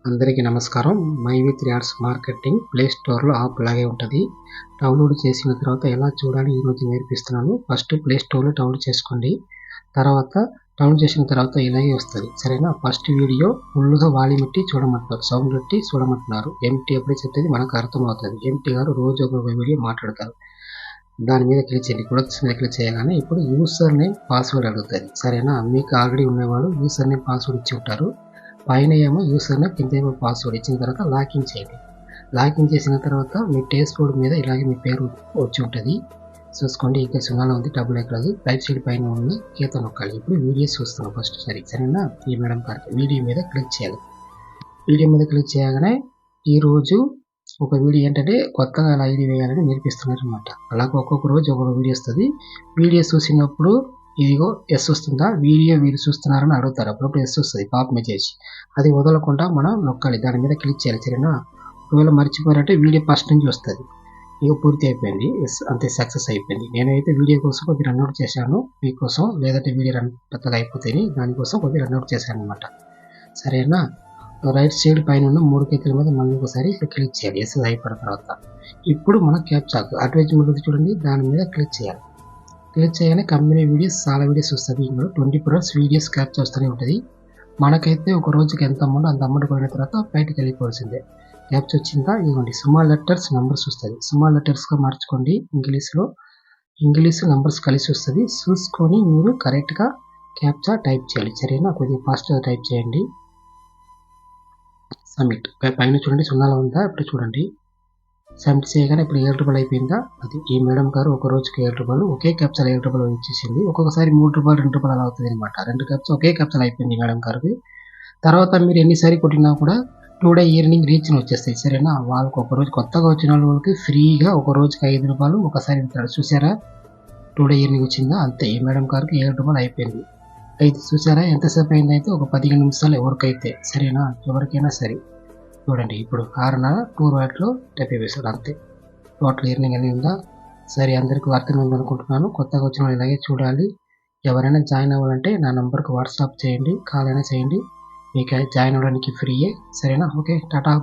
అందరికీ నమస్కారం. మైవి3 ads marketing play స్టోర్‌లో యాప్ ఇలాగే ఉంటది. డౌన్‌లోడ్ చేసిన తర్వాత ఎలా చూడాలి ఈరోజు నేర్పిస్తున్నాను. ఫస్ట్ ప్లే స్టోర్‌లో డౌన్‌లోడ్ చేసుకోండి. తర్వాత డౌన్‌లోడ్ చేసిన తర్వాత ఇలాగే వస్తది. సరేనా? ఫస్ట్ వీడియో ఫుల్‌గా వాల్యూమ్ పెట్టి చూడమంటున్నారు. సౌండ్ పెట్టి చూడమంటున్నారు. ఎంటీ ఎప్పుడే చెప్తేది మనకు అర్థమవుతది. ఎంటీ గారు రోజు ఒక వీడియో మాట్లాడతారు. దాని మీద క్లిక్ చేయండి. ప్రొడక్ట్స్ మీద క్లిక్ చేయగానే ఇప్పుడు యూజర్ నేమ్, పాస్వర్డ్ అడుగుతది. సరేనా? మీకు ఆల్రెడీ ఉన్నవాళ్ళు యూజర్ నేమ్, పాస్వర్డ్ ఇచ్చి ఉంటారు. పైన ఏమో యూజర్ నేమ్, కింద ఏమో పాస్వర్డ్ ఇచ్చిన తర్వాత లాగిన్ చేయండి. లాగిన్ చేసిన తర్వాత మీ డాష్‌బోర్డ్ మీద ఇలాగే మీ పేరు వచ్చి ఉంటది. చూసుకోండి. ఇంకా సున్నాలో ఉంది. డబుల్ ఎక్కలేదు. రైట్ సైడ్ పైన ఉన్న గీత నొక్కాలి. ఇప్పుడు వీడియోస్ చూస్తున్నాం ఫస్ట్ సారి. సరేనా? ఈ మేడం గారికి వీడియో మీద క్లిక్ చేయాలి. వీడియో మీద క్లిక్ చేయగానే ఈరోజు ఒక వీడియో ఏంటంటే కొత్తగా ఎలా ఐడీ వేయాలని నేర్పిస్తున్నారనమాట. అలాగే ఒక్కొక్క రోజు ఒక్కొక్క వీడియో వస్తది. వీడియో చూసినప్పుడు ఇదిగో ఎస్ వస్తుందా? వీడియో మీరు చూస్తున్నారని అడుగుతారు. అప్పుడప్పుడు ఎస్ వస్తది పాప్ మెసేజ్. అది వదలకుండా మనం నొక్కాలి. దాని మీద క్లిక్ చేయాలి. సరేనా? ఒకవేళ మర్చిపోయారంటే వీడియో ఫస్ట్ నుంచి వస్తది. ఇక పూర్తి అయిపోయింది. ఎస్ అంతే సక్సెస్ అయిపోయింది. నేనైతే వీడియో కోసం కొద్దిగా రన్అట్ చేశాను మీకోసం. లేదంటే వీడియో పెద్దగా అయిపోతాయని దానికోసం కొద్దిగా రన్అట్ చేశాననమాట. సరేనా? రైట్ సైడ్ పైన ఉన్న 3 గీతల మీద మళ్ళీ ఒకసారి క్లిక్ చేయాలి. ఎస్ అయిపోయిన తర్వాత ఇప్పుడు మనం క్యాప్చా అడ్వర్టైజ్మెంట్ ఉంది చూడండి, దాని మీద క్లిక్ చేయాలి. క్లిక్ చేయగానే కంపెనీ వీడియోస్ చాలా వీడియోస్ వస్తుంది. ఇందులో 24 hours వీడియోస్ క్యాప్చర్ వస్తూనే ఉంటుంది. మనకైతే ఒక రోజుకి ఎంత అమౌంట్ అంత అమౌంట్ కొనిన తర్వాత బయటకు వెళ్ళిపోవాల్సిందే. క్యాప్చర్ వచ్చిందా? ఇదిగోండి స్మాల్ లెటర్స్ నంబర్స్ వస్తుంది. స్మాల్ లెటర్స్గా మార్చుకోండి. ఇంగ్లీష్ నంబర్స్ కలిసి వస్తుంది. చూసుకొని మీరు కరెక్ట్గా క్యాప్చా టైప్ చేయాలి. సరేనా? కొద్దిగా ఫాస్ట్గా టైప్ చేయండి. సబ్మిట్ పైన చూడండి సున్నాలో ఉందా? ఇప్పుడు చూడండి. సబ్మిట్ చేయగానే ఇప్పుడు రూ. 7 అయిపోయిందా? అది ఈ మేడం గారు ఒక రోజుకి రూ. 7 ఒకే క్యాప్చర్ రూ. 7 ఇచ్చేసింది. ఒక్కొక్కసారి రూ. 3 రూ. 2 అలా అవుతుంది అనమాట. 2 క్యాప్చర్ ఒకే క్యాప్చర్ అయిపోయింది మేడం గారికి. తర్వాత మీరు ఎన్నిసారి కొట్టినా కూడా టుడే ఈవినింగ్ రీచ్ అని వచ్చేస్తాయి. సరేనా? వాళ్ళకి ఒక రోజు కొత్తగా వచ్చిన వాళ్ళకి ఫ్రీగా ఒక రోజుకి రూ. 5 ఒకసారి ఇస్తాడు. చూసారా? టుడే ఈవినింగ్ వచ్చిందా? అంతే. ఈ మేడం గారికి రూ. 7 అయిపోయింది. అయితే చూసారా ఎంతసేపు అయిందైతే? ఒక 15 నిమిషాలు ఎవరికైతే. సరేనా? ఎవరికైనా సరే చూడండి. ఇప్పుడు 6:30 2 వాటిలో 70 పైసలు అంతే. టోటల్ ఎర్నింగ్ అనేది ఉందా? సరే, అందరికీ అర్థమైంది అనుకుంటున్నాను. కొత్తగా వచ్చిన వాళ్ళు ఇలాగే చూడాలి. ఎవరైనా జాయిన్ అవ్వాలంటే నా నంబర్కి వాట్సాప్ చేయండి, కాల్ అయినా చేయండి. మీకు జాయిన్ అవ్వడానికి ఫ్రీయే. సరేనా? ఓకే, టాటా.